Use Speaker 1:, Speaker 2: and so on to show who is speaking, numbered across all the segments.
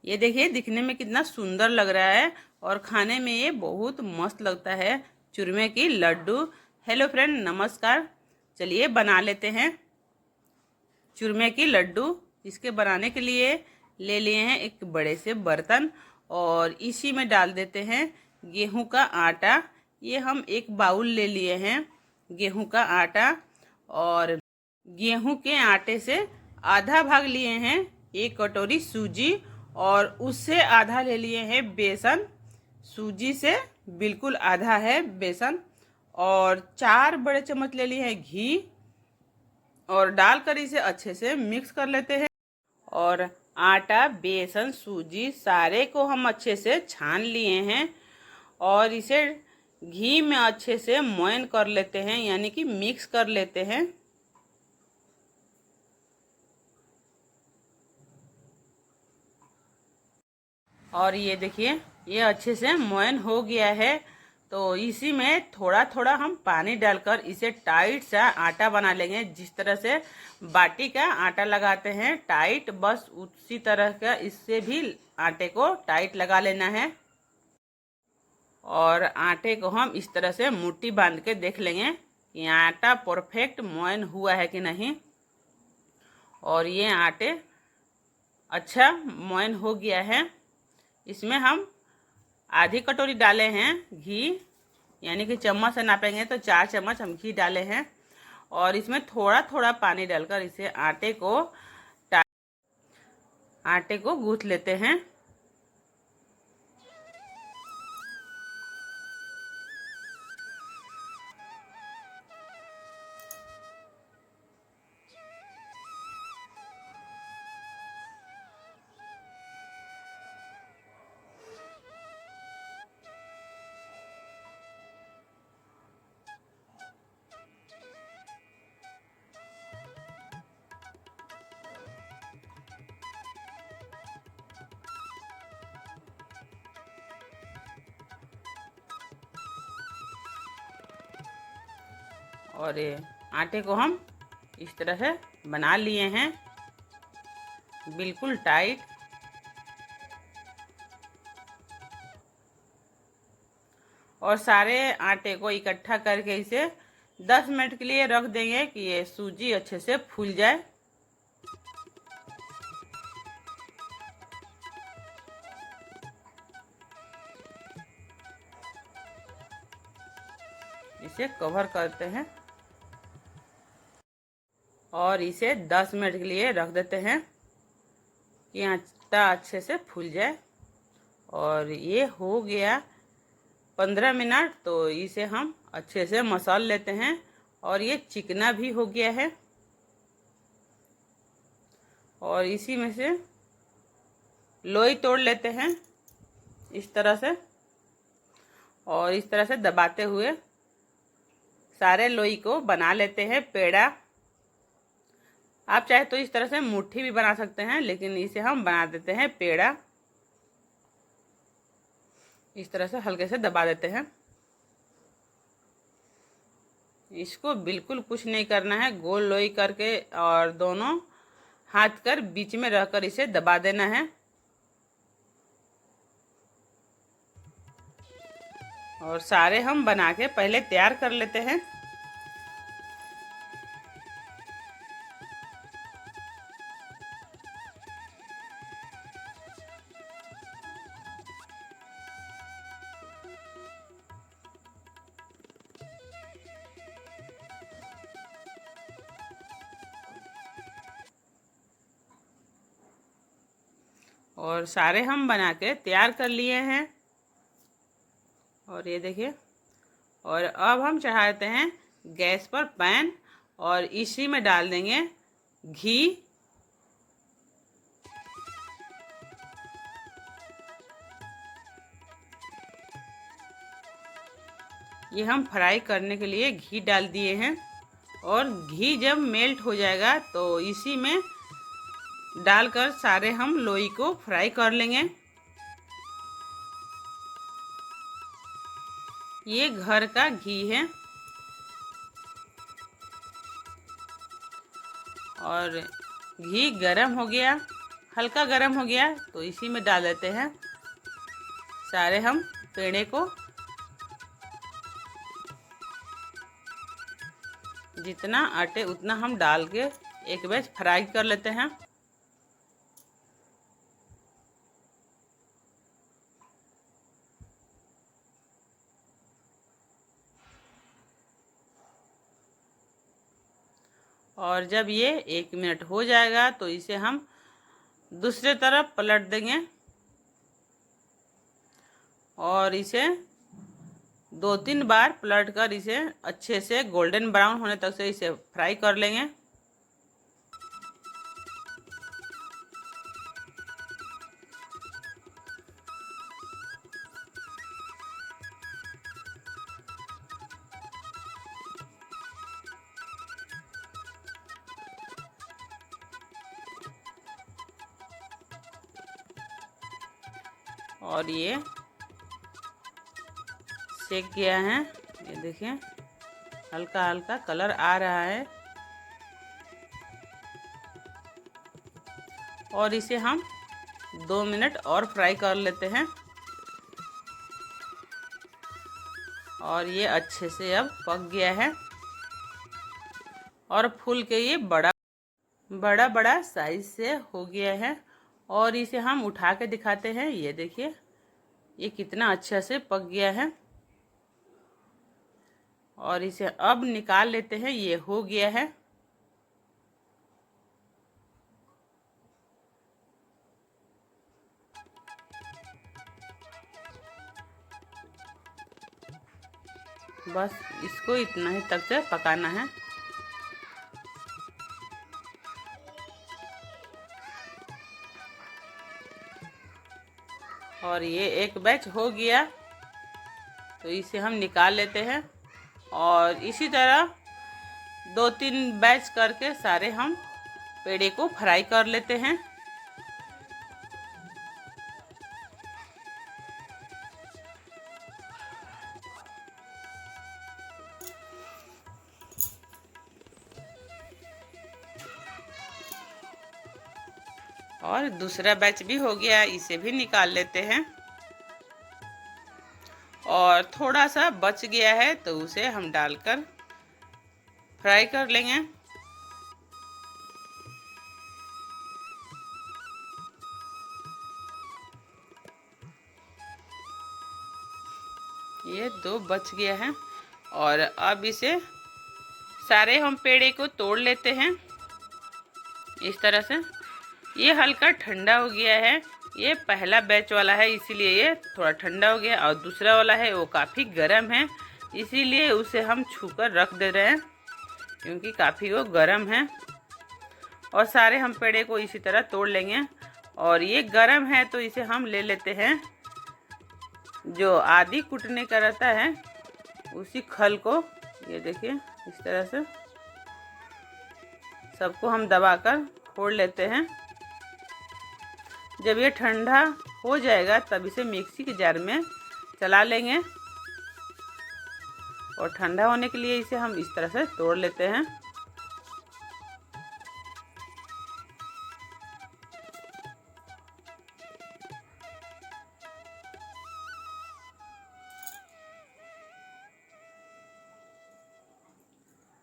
Speaker 1: ये देखिए दिखने में कितना सुंदर लग रहा है और खाने में ये बहुत मस्त लगता है, चूरमे की लड्डू। हेलो फ्रेंड, नमस्कार। चलिए बना लेते हैं चूरमे की लड्डू। इसके बनाने के लिए ले लिए हैं एक बड़े से बर्तन और इसी में डाल देते हैं गेहूं का आटा। ये हम एक बाउल ले लिए हैं गेहूं का आटा और गेहूं के आटे से आधा भाग लिए हैं एक कटोरी सूजी और उससे आधा ले लिए हैं बेसन। सूजी से बिल्कुल आधा है बेसन और 4 बड़े चम्मच ले लिए हैं घी और डालकर इसे अच्छे से मिक्स कर लेते हैं। और आटा, बेसन, सूजी सारे को हम अच्छे से छान लिए हैं और इसे घी में अच्छे से मोयन कर लेते हैं, यानी कि मिक्स कर लेते हैं। और ये देखिए ये अच्छे से मोयन हो गया है, तो इसी में थोड़ा थोड़ा हम पानी डालकर इसे टाइट सा आटा बना लेंगे। जिस तरह से बाटी का आटा लगाते हैं टाइट, बस उसी तरह का इससे भी आटे को टाइट लगा लेना है। और आटे को हम इस तरह से मुट्ठी बांध के देख लेंगे कि आटा परफेक्ट मोयन हुआ है कि नहीं। और ये आटे अच्छा मोयन हो गया है। इसमें हम आधी कटोरी डाले हैं घी, यानी कि चम्मच से नापेंगे तो 4 चम्मच हम घी डाले हैं और इसमें थोड़ा थोड़ा पानी डालकर इसे आटे को गूंथ लेते हैं। और ये आटे को हम इस तरह से बना लिए हैं बिल्कुल टाइट। और सारे आटे को इकट्ठा करके इसे 10 मिनट के लिए रख देंगे कि ये सूजी अच्छे से फूल जाए। इसे कवर करते हैं और इसे 10 मिनट के लिए रख देते हैं कि आटा अच्छे से फूल जाए। और ये हो गया 15 मिनट, तो इसे हम अच्छे से मसल लेते हैं और ये चिकना भी हो गया है। और इसी में से लोई तोड़ लेते हैं इस तरह से और इस तरह से दबाते हुए सारे लोई को बना लेते हैं पेड़ा। आप चाहे तो इस तरह से मुट्ठी भी बना सकते हैं, लेकिन इसे हम बना देते हैं पेड़ा। इस तरह से हल्के से दबा देते हैं। इसको बिल्कुल कुछ नहीं करना है, गोल लोई करके और दोनों हाथ कर बीच में रहकर इसे दबा देना है। और सारे हम बना के पहले तैयार कर लेते हैं। और सारे हम बना के तैयार कर लिए हैं। और ये देखिए, और अब हम चढ़ाते हैं गैस पर पैन और इसी में डाल देंगे घी। ये हम फ्राई करने के लिए घी डाल दिए हैं और घी जब मेल्ट हो जाएगा तो इसी में डालकर सारे हम लोई को फ्राई कर लेंगे। ये घर का घी है और घी गरम हो गया, हल्का गर्म हो गया तो इसी में डाल देते हैं सारे हम पेड़े को। जितना आटे उतना हम डाल के एक बैच फ्राई कर लेते हैं। और जब ये 1 मिनट हो जाएगा तो इसे हम दूसरे तरफ पलट देंगे और इसे 2-3 बार पलट कर इसे अच्छे से गोल्डन ब्राउन होने तक से इसे फ्राई कर लेंगे। और ये सेक गया है, ये देखिए हल्का हल्का कलर आ रहा है। और इसे हम 2 मिनट और फ्राई कर लेते हैं। और ये अच्छे से अब पक गया है और फूल के ये बड़ा बड़ा साइज से हो गया है। और इसे हम उठा के दिखाते हैं, ये देखिए ये कितना अच्छा से पक गया है। और इसे अब निकाल लेते हैं, ये हो गया है। बस इसको इतना ही तक से पकाना है। और ये एक बैच हो गया तो इसे हम निकाल लेते हैं। और इसी तरह 2-3 बैच करके सारे हम पेड़े को फ्राई कर लेते हैं। और दूसरा बैच भी हो गया, इसे भी निकाल लेते हैं। और थोड़ा सा बच गया है तो उसे हम डालकर फ्राई कर लेंगे। ये 2 बच गया है। और अब इसे सारे हम पेड़े को तोड़ लेते हैं इस तरह से। ये हल्का ठंडा हो गया है, ये पहला बैच वाला है इसीलिए ये थोड़ा ठंडा हो गया। और दूसरा वाला है वो काफ़ी गर्म है, इसीलिए उसे हम छूकर रख दे रहे हैं क्योंकि काफ़ी वो गर्म है। और सारे हम पेड़े को इसी तरह तोड़ लेंगे। और ये गर्म है तो इसे हम ले लेते हैं, जो आदि कूटने का रहता है उसी खल को। ये देखिए इस तरह से सबको हम दबाकर फोड़ लेते हैं। जब ये ठंडा हो जाएगा तब इसे मिक्सी के जार में चला लेंगे। और ठंडा होने के लिए इसे हम इस तरह से तोड़ लेते हैं।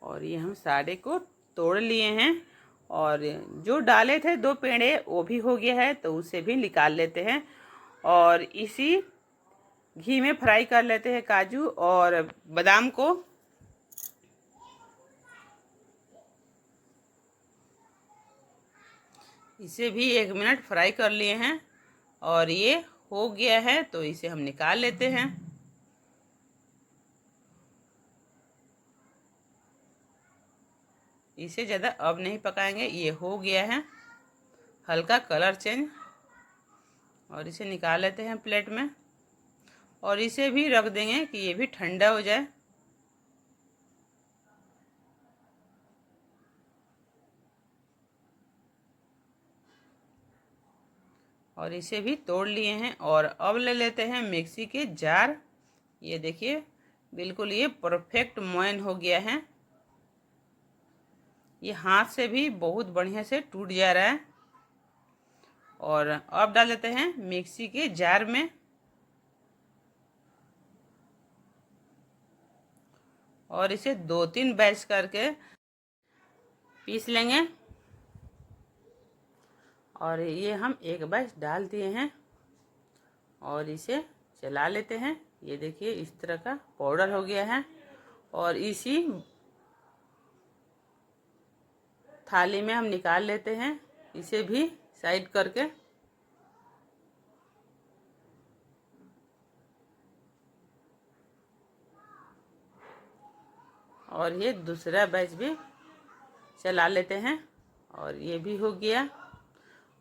Speaker 1: और ये हम सारे को तोड़ लिए हैं। और जो डाले थे 2 पेड़े वो भी हो गया है तो उसे भी निकाल लेते हैं। और इसी घी में फ्राई कर लेते हैं काजू और बादाम को। इसे भी 1 मिनट फ्राई कर लिए हैं और ये हो गया है तो इसे हम निकाल लेते हैं। इसे ज़्यादा अब नहीं पकाएंगे, ये हो गया है, हल्का कलर चेंज। और इसे निकाल लेते हैं प्लेट में और इसे भी रख देंगे कि ये भी ठंडा हो जाए। और इसे भी तोड़ लिए हैं। और अब ले लेते हैं मिक्सी के जार। ये देखिए बिल्कुल ये परफेक्ट मोयन हो गया है, ये हाथ से भी बहुत बढ़िया से टूट जा रहा है। और अब डाल देते हैं मिक्सी के जार में और इसे 2-3 बैच करके पीस लेंगे। और ये हम एक बैच डाल दिए हैं और इसे चला लेते हैं। ये देखिए इस तरह का पाउडर हो गया है। और इसी थाली में हम निकाल लेते हैं, इसे भी साइड करके। और ये दूसरा बैच भी चला लेते हैं और ये भी हो गया।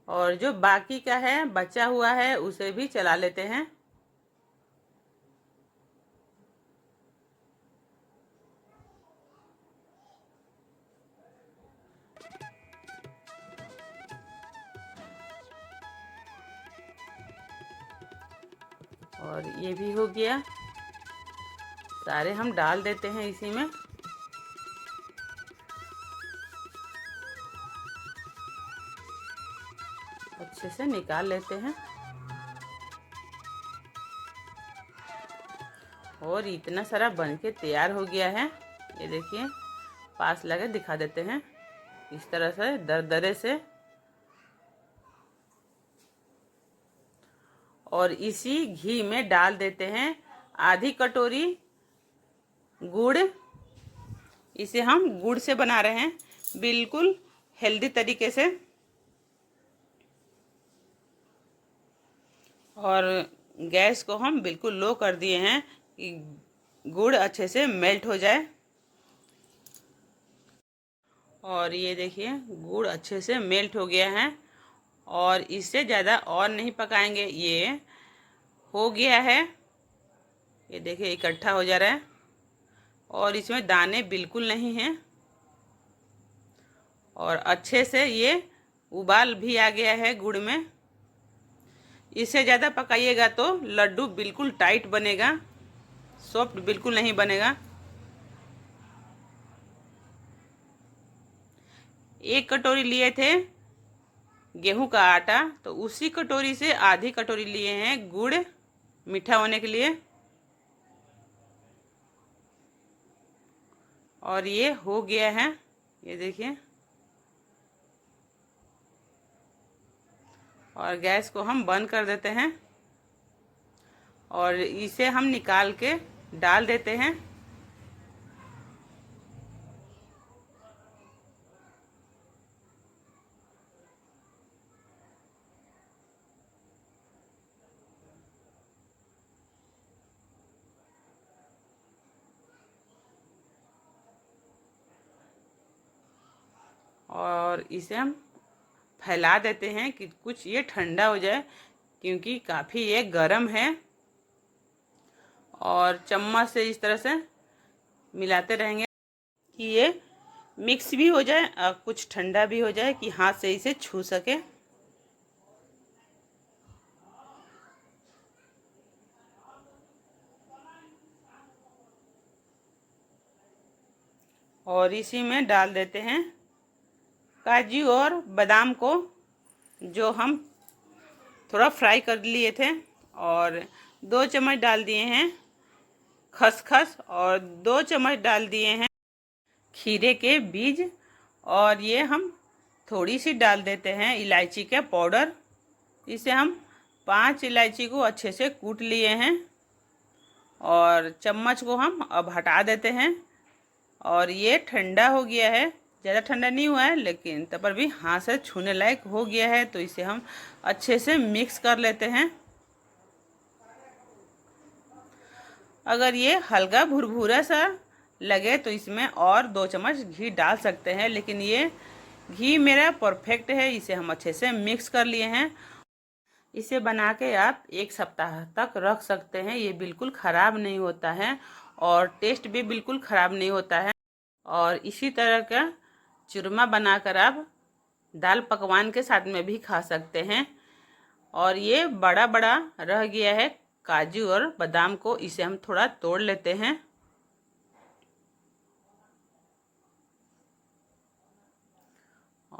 Speaker 1: और जो बाकी का है बचा हुआ है उसे भी चला लेते हैं। और ये भी हो गया। सारे हम डाल देते हैं इसी में। अच्छे से निकाल लेते हैं। और इतना सारा बनके तैयार हो गया है। ये देखिए पास लगे दिखा देते हैं, इस तरह से दरदरे से। और इसी घी में डाल देते हैं आधी कटोरी गुड़। इसे हम गुड़ से बना रहे हैं, बिल्कुल हेल्दी तरीके से। और गैस को हम बिल्कुल लो कर दिए हैं कि गुड़ अच्छे से मेल्ट हो जाए। और ये देखिए गुड़ अच्छे से मेल्ट हो गया है और इससे ज़्यादा और नहीं पकाएंगे। ये हो गया है, ये देखिए इकट्ठा हो जा रहा है और इसमें दाने बिल्कुल नहीं हैं। और अच्छे से ये उबाल भी आ गया है गुड़ में। इससे ज़्यादा पकाइएगा तो लड्डू बिल्कुल टाइट बनेगा, सॉफ्ट बिल्कुल नहीं बनेगा। 1 कटोरी लिए थे गेहूं का आटा, तो उसी कटोरी से आधी कटोरी लिए हैं गुड़ मीठा होने के लिए। और ये हो गया है, ये देखिए। और गैस को हम बंद कर देते हैं और इसे हम निकाल के डाल देते हैं। और इसे हम फैला देते हैं कि कुछ ये ठंडा हो जाए, क्योंकि काफ़ी ये गर्म है। और चम्मच से इस तरह से मिलाते रहेंगे कि ये मिक्स भी हो जाए और कुछ ठंडा भी हो जाए, कि हाथ से इसे छू सके। और इसी में डाल देते हैं काजू और बादाम को, जो हम थोड़ा फ्राई कर लिए थे। और 2 चम्मच डाल दिए हैं खसखस और 2 चम्मच डाल दिए हैं खीरे के बीज। और ये हम थोड़ी सी डाल देते हैं इलायची का पाउडर। इसे हम 5 इलायची को अच्छे से कूट लिए हैं और चम्मच को हम अब हटा देते हैं। और ये ठंडा हो गया है, ज़्यादा ठंडा नहीं हुआ है, लेकिन तब पर भी हाथ से छूने लायक हो गया है। तो इसे हम अच्छे से मिक्स कर लेते हैं। अगर ये हल्का भुरभुरा सा लगे तो इसमें और 2 चम्मच घी डाल सकते हैं, लेकिन ये घी मेरा परफेक्ट है। इसे हम अच्छे से मिक्स कर लिए हैं। इसे बना के आप 1 सप्ताह तक रख सकते हैं, ये बिल्कुल ख़राब नहीं होता है और टेस्ट भी बिल्कुल ख़राब नहीं होता है। और इसी तरह का चूरमा बनाकर आप दाल पकवान के साथ में भी खा सकते हैं। और ये बड़ा बड़ा रह गया है काजू और बादाम को, इसे हम थोड़ा तोड़ लेते हैं।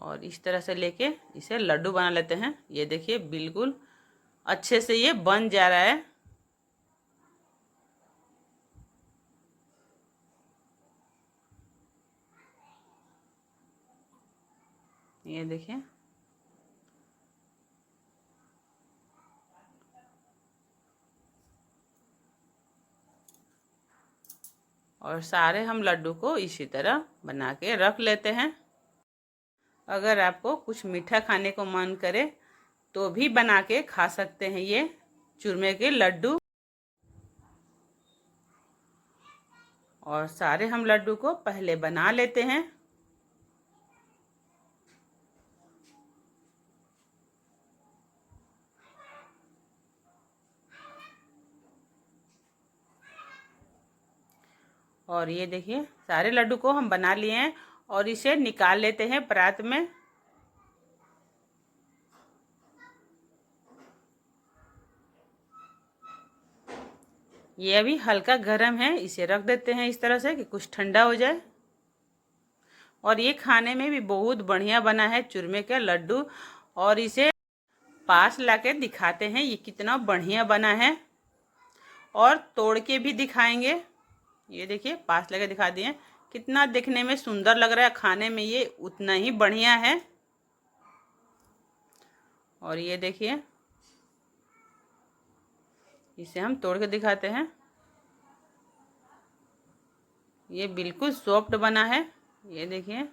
Speaker 1: और इस तरह से लेके इसे लड्डू बना लेते हैं। ये देखिए बिल्कुल अच्छे से ये बन जा रहा है। ये देखिए और सारे हम लड्डू को इसी तरह बना के रख लेते हैं। अगर आपको कुछ मीठा खाने को मन करे तो भी बना के खा सकते हैं ये चूरमे के लड्डू। और सारे हम लड्डू को पहले बना लेते हैं। और ये देखिए सारे लड्डू को हम बना लिए हैं और इसे निकाल लेते हैं परात में। ये अभी हल्का गर्म है, इसे रख देते हैं इस तरह से कि कुछ ठंडा हो जाए। और ये खाने में भी बहुत बढ़िया बना है चूरमे का लड्डू। और इसे पास लाके दिखाते हैं ये कितना बढ़िया बना है और तोड़ के भी दिखाएंगे। ये देखिए पास लाके दिखा दिए कितना देखने में सुंदर लग रहा है, खाने में ये उतना ही बढ़िया है। और ये देखिए इसे हम तोड़ के दिखाते हैं। ये बिल्कुल सॉफ्ट बना है, ये देखिए।